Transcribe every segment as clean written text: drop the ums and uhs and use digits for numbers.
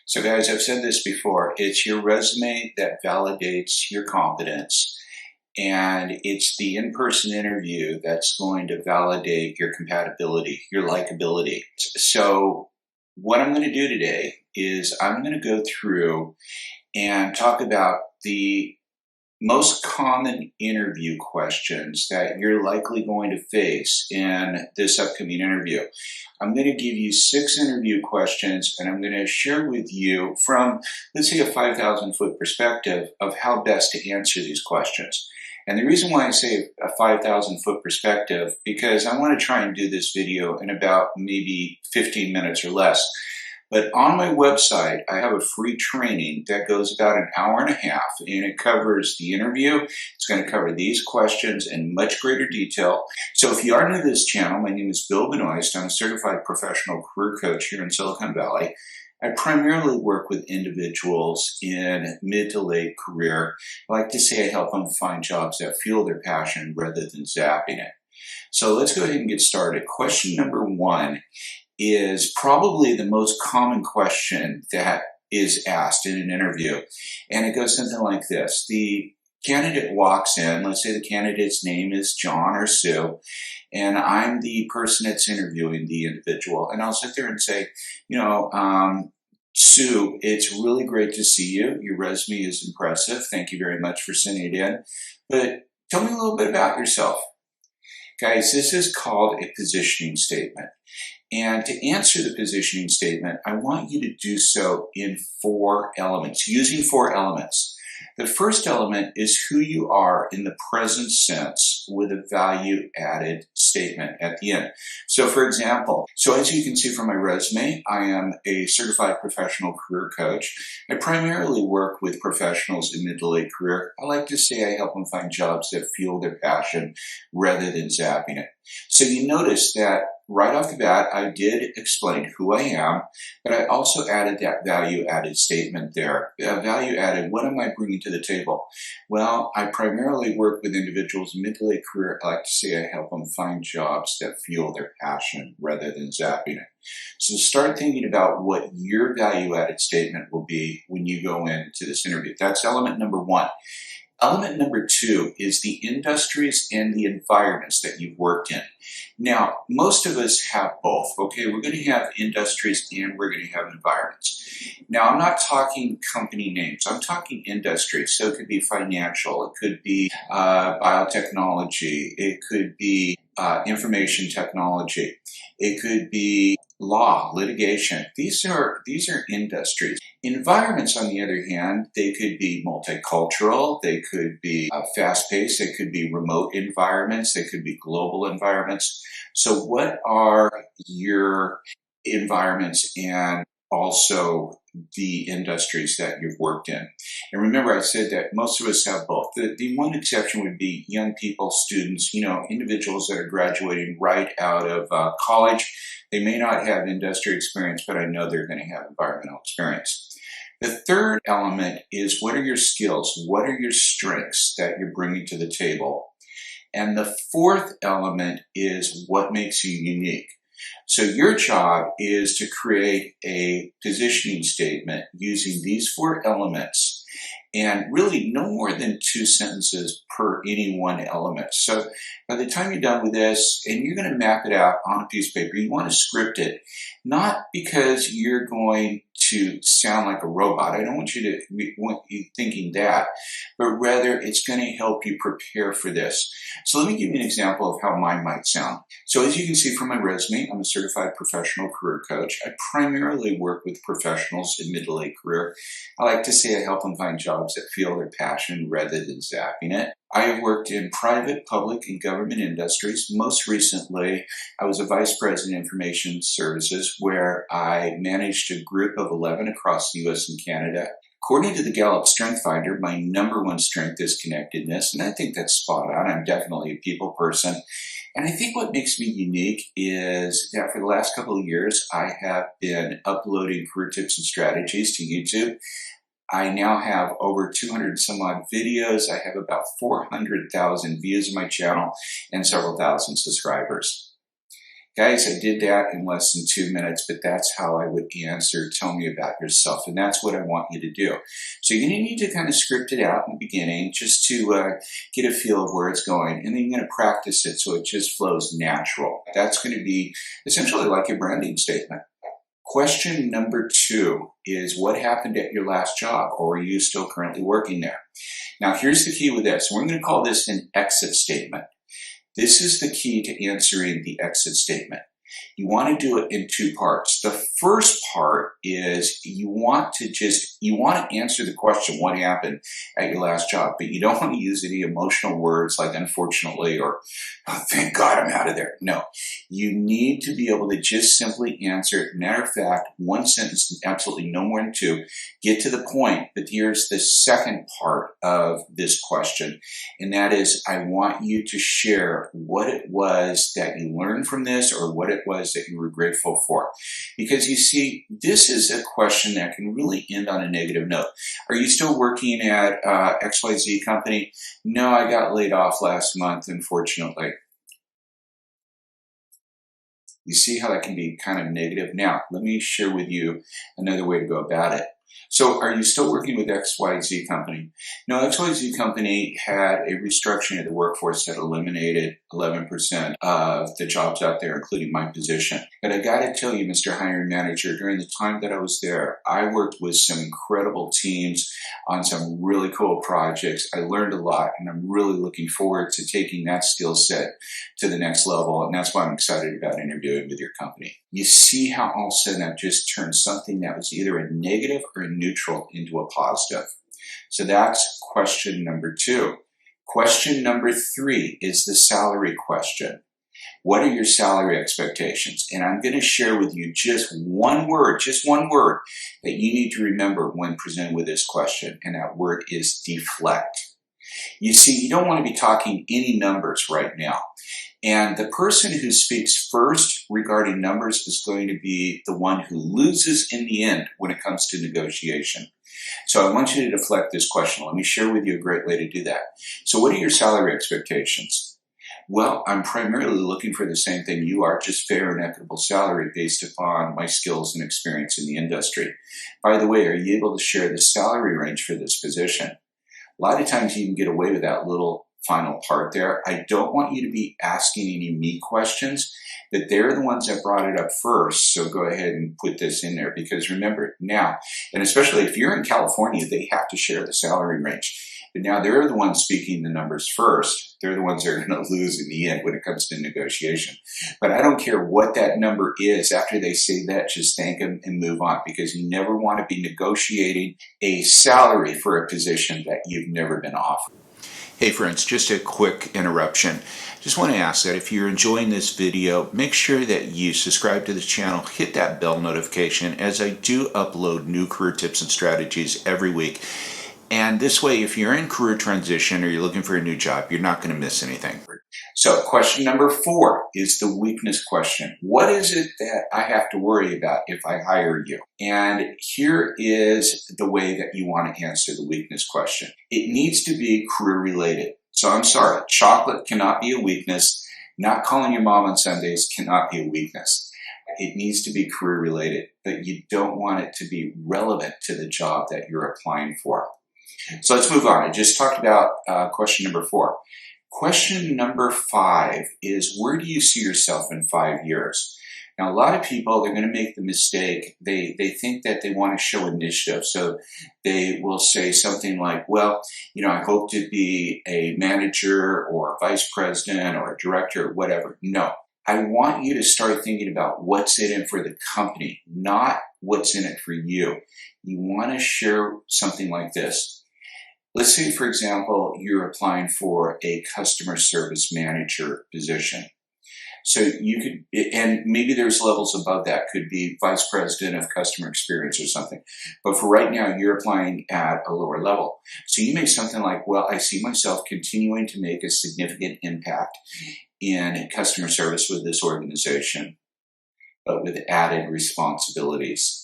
So guys, I've said this before, it's your resume that validates your competence, and it's the in-person interview that's going to validate your compatibility, your likability. So what I'm going to do today is I'm going to go through and talk about the most common interview questions that you're likely going to face in this upcoming interview. I'm going to give you 6 interview questions, and I'm going to share with you from, let's say, a 5,000-foot perspective of how best to answer these questions. And the reason why I say a 5,000-foot perspective, because I want to try and do this video in about maybe 15 minutes or less. But on my website, I have a free training that goes about an hour and a half, and it covers the interview. It's going to cover these questions in much greater detail. So if you are new to this channel, my name is Bill Benoist. I'm a certified professional career coach here in Silicon Valley. I primarily work with individuals in mid to late career. I like to say I help them find jobs that fuel their passion rather than zapping it. So let's go ahead and get started. Question number 1 is probably the most common question that is asked in an interview. And it goes something like this. The candidate walks in, let's say the candidate's name is John or Sue, and I'm the person that's interviewing the individual. And I'll sit there and say, Sue, it's really great to see you. Your resume is impressive. Thank you very much for sending it in. But tell me a little bit about yourself. Guys, this is called a positioning statement. And to answer the positioning statement, I want you to do so in 4 elements, using 4 elements. The first element is who you are in the present sense with a value-added statement at the end. So for example, as you can see from my resume, I am a certified professional career coach. I primarily work with professionals in mid to late career. I like to say I help them find jobs that fuel their passion rather than zapping it. So you notice that right off the bat, I did explain who I am, but I also added that value-added statement there. Value-added, what am I bringing to the table? Well, I primarily work with individuals in mid to late career. I like to say I help them find jobs that fuel their passion rather than zapping it. So start thinking about what your value-added statement will be when you go into this interview. That's element number 1. Element number 2 is the industries and the environments that you've worked in. Now, most of us have both, okay? We're going to have industries and we're going to have environments. Now, I'm not talking company names. I'm talking industries. So it could be financial. It could be biotechnology. It could be information technology. It could be law, litigation. These are industries. Environments, on the other hand, they could be multicultural, they could be fast-paced, they could be remote environments, they could be global environments. So what are your environments and also the industries that you've worked in? And remember, I said that most of us have both. The one exception would be young people, students, individuals that are graduating right out of college. They may not have industry experience, but I know they're going to have environmental experience. The third element is, what are your skills? What are your strengths that you're bringing to the table? And the fourth element is, what makes you unique? So your job is to create a positioning statement using these 4 elements, and really no more than 2 sentences per any one element. So by the time you're done with this, and you're going to map it out on a piece of paper, you want to script it, not because you're going to sound like a robot. I don't want you thinking that, but rather it's going to help you prepare for this. So let me give you an example of how mine might sound. So as you can see from my resume, I'm a certified professional career coach. I primarily work with professionals in mid to late career. I like to say I help them find jobs that fuel their passion rather than zapping it. I have worked in private, public, and government industries. Most recently, I was a vice president of information services, where I managed a group of 11 across the U.S. and Canada. According to the Gallup Strength Finder, my number 1 strength is connectedness, and I think that's spot on. I'm definitely a people person. And I think what makes me unique is that for the last couple of years, I have been uploading career tips and strategies to YouTube. I now have over 200 some odd videos. I have about 400,000 views on my channel and several thousand subscribers. Guys, I did that in less than 2 minutes, but that's how I would answer, tell me about yourself. And that's what I want you to do. So you're going to need to kind of script it out in the beginning just to get a feel of where it's going. And then you're going to practice it so it just flows natural. That's going to be essentially like your branding statement. Question number 2 is, what happened at your last job, or are you still currently working there? Now, here's the key with this. We're going to call this an exit statement. This is the key to answering the exit statement. You want to do it in 2 parts. The first part is you want to answer the question, what happened at your last job, but you don't want to use any emotional words like unfortunately or oh, thank God I'm out of there. No, you need to be able to just simply answer it. Matter of fact, 1 sentence, absolutely no more than 2. Get to the point. But here's the second part of this question, and that is I want you to share what it was that you learned from this or what it was that you were grateful for. Because you see, this is a question that can really end on a negative note. Are you still working at XYZ company? No, I got laid off last month, unfortunately. You see how that can be kind of negative? Now, let me share with you another way to go about it. So are you still working with XYZ company? No, XYZ company had a restructuring of the workforce that eliminated 11% of the jobs out there, including my position. But I got to tell you, Mr. Hiring Manager, during the time that I was there, I worked with some incredible teams on some really cool projects. I learned a lot, and I'm really looking forward to taking that skill set to the next level. And that's why I'm excited about interviewing with your company. You see how all of a sudden I've just turned something that was either a negative or a neutral into a positive. So that's question number 2. Question number 3 is the salary question. What are your salary expectations? And I'm going to share with you just one word that you need to remember when presented with this question, and that word is deflect. You see, you don't want to be talking any numbers right now. And the person who speaks first regarding numbers is going to be the one who loses in the end when it comes to negotiation. So I want you to deflect this question. Let me share with you a great way to do that. So what are your salary expectations? Well, I'm primarily looking for the same thing you are, just fair and equitable salary based upon my skills and experience in the industry. By the way, are you able to share the salary range for this position? A lot of times you can get away with that little final part there. I don't want you to be asking any me questions, but they're the ones that brought it up first. So go ahead and put this in there, because remember now, and especially if you're in California, they have to share the salary range. But now they're the ones speaking the numbers first. They're the ones that are going to lose in the end when it comes to negotiation. But I don't care what that number is. After they say that, just thank them and move on, because you never want to be negotiating a salary for a position that you've never been offered. Hey friends, just a quick interruption. Just want to ask that if you're enjoying this video, make sure that you subscribe to the channel, hit that bell notification, as I do upload new career tips and strategies every week. And this way, if you're in career transition or you're looking for a new job, you're not going to miss anything. So question number 4 is the weakness question. What is it that I have to worry about if I hire you? And here is the way that you want to answer the weakness question. It needs to be career related. So I'm sorry, chocolate cannot be a weakness. Not calling your mom on Sundays cannot be a weakness. It needs to be career related, but you don't want it to be relevant to the job that you're applying for. So let's move on. I just talked about question number 4. Question number 5 is, where do you see yourself in 5 years? Now, a lot of people, they're going to make the mistake. They think that they want to show initiative. So they will say something like, well, I hope to be a manager or a vice president or a director or whatever. No. I want you to start thinking about what's in it for the company, not what's in it for you. You want to share something like this. Let's say, for example, you're applying for a customer service manager position. So you could, and maybe there's levels above that, could be vice president of customer experience or something. But for right now, you're applying at a lower level. So you make something like, well, I see myself continuing to make a significant impact in customer service with this organization, but with added responsibilities.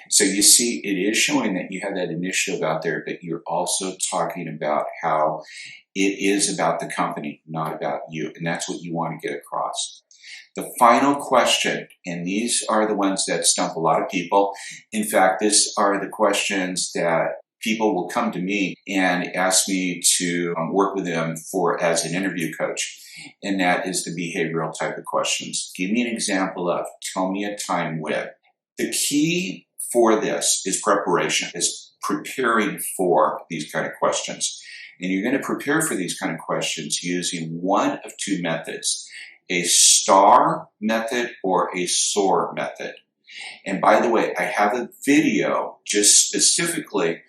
So you see, it is showing that you have that initiative out there, but you're also talking about how it is about the company, not about you. And that's what you want to get across. The final question, and these are the ones that stump a lot of people. In fact, these are the questions that people will come to me and ask me to work with them for as an interview coach. And that is the behavioral type of questions. Give me an example of, tell me a time when. The key for this is preparation, is preparing for these kind of questions. And you're going to prepare for these kind of questions using one of two methods, a STAR method or a SOAR method. And by the way, I have a video just specifically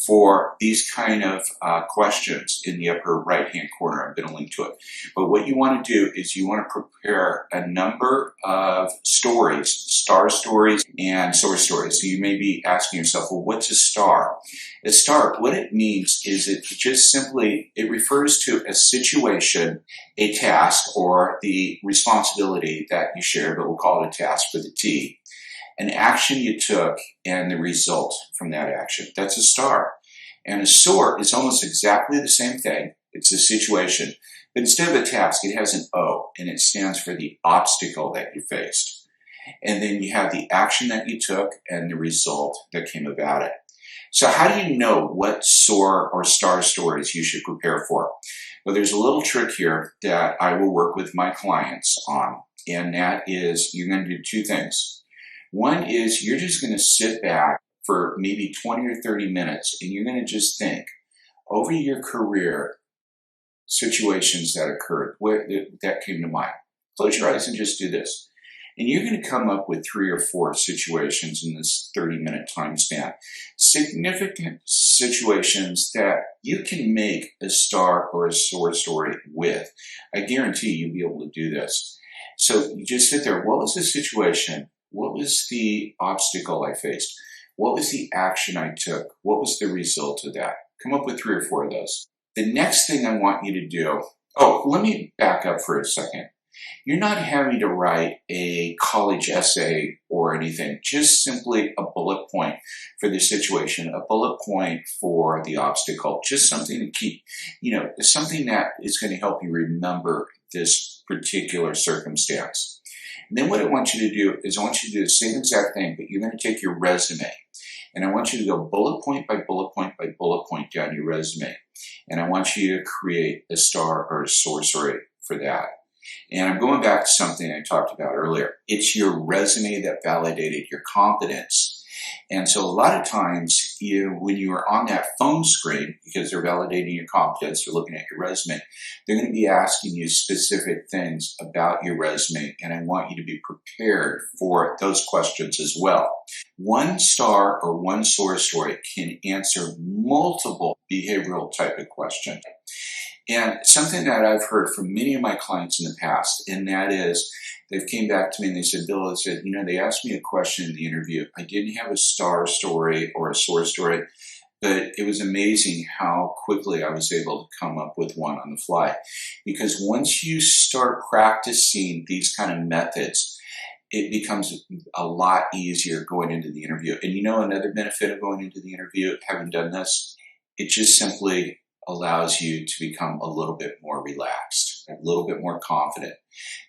for these kind of questions in the upper right-hand corner. I'm going to link to it. But what you want to do is you want to prepare a number of stories, STAR stories and SOAR stories. So you may be asking yourself, well, what's a STAR? A STAR, what it means is it just simply, it refers to a situation, a task, or the responsibility that you share, but we'll call it a task with a T. An action you took and the result from that action. That's a STAR. And a SOAR is almost exactly the same thing. It's a situation. But instead of a task, it has an O, and it stands for the obstacle that you faced. And then you have the action that you took and the result that came about it. So how do you know what SOAR or STAR stories you should prepare for? Well, there's a little trick here that I will work with my clients on, and that is you're going to do two things. One is you're just going to sit back for maybe 20 or 30 minutes and you're going to just think over your career, situations that occurred, that came to mind. Close your eyes and just do this. And you're going to come up with 3 or 4 situations in this 30-minute time span. Significant situations that you can make a STAR or a SOAR story with. I guarantee you'll be able to do this. So you just sit there. What was the situation? What was the obstacle I faced? What was the action I took? What was the result of that? Come up with 3 or 4 of those. The next thing I want you to do, let me back up for a second. You're not having to write a college essay or anything, just simply a bullet point for the situation, a bullet point for the obstacle, just something to keep, something that is going to help you remember this particular circumstance. And then what I want you to do is I want you to do the same exact thing, but you're going to take your resume. And I want you to go bullet point by bullet point by bullet point down your resume. And I want you to create a STAR or a SOAR story for that. And I'm going back to something I talked about earlier. It's your resume that validated your competence. And so a lot of times, when you are on that phone screen, because they're validating your competence, they're looking at your resume, they're going to be asking you specific things about your resume, and I want you to be prepared for those questions as well. One STAR or one SOAR story can answer multiple behavioral type of questions. And something that I've heard from many of my clients in the past, and that is, they've came back to me and they said, Bill, they asked me a question in the interview. I didn't have a STAR story or a SOAR story, but it was amazing how quickly I was able to come up with one on the fly. Because once you start practicing these kind of methods, it becomes a lot easier going into the interview. And another benefit of going into the interview, having done this, it just simply allows you to become a little bit more relaxed, a little bit more confident.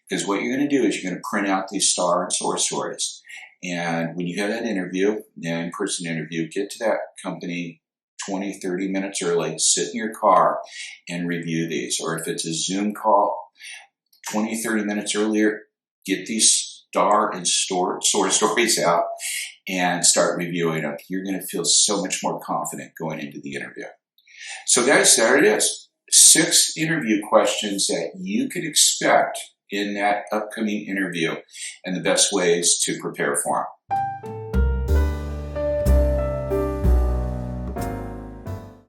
Because what you're going to do is you're going to print out these STAR and SOAR stories. And when you have that interview, the in-person interview, get to that company 20, 30 minutes early, sit in your car and review these. Or if it's a Zoom call, 20, 30 minutes earlier, get these STAR and SOAR stories out and start reviewing them. You're going to feel so much more confident going into the interview. So guys, there it is. 6 interview questions that you could expect in that upcoming interview and the best ways to prepare for them.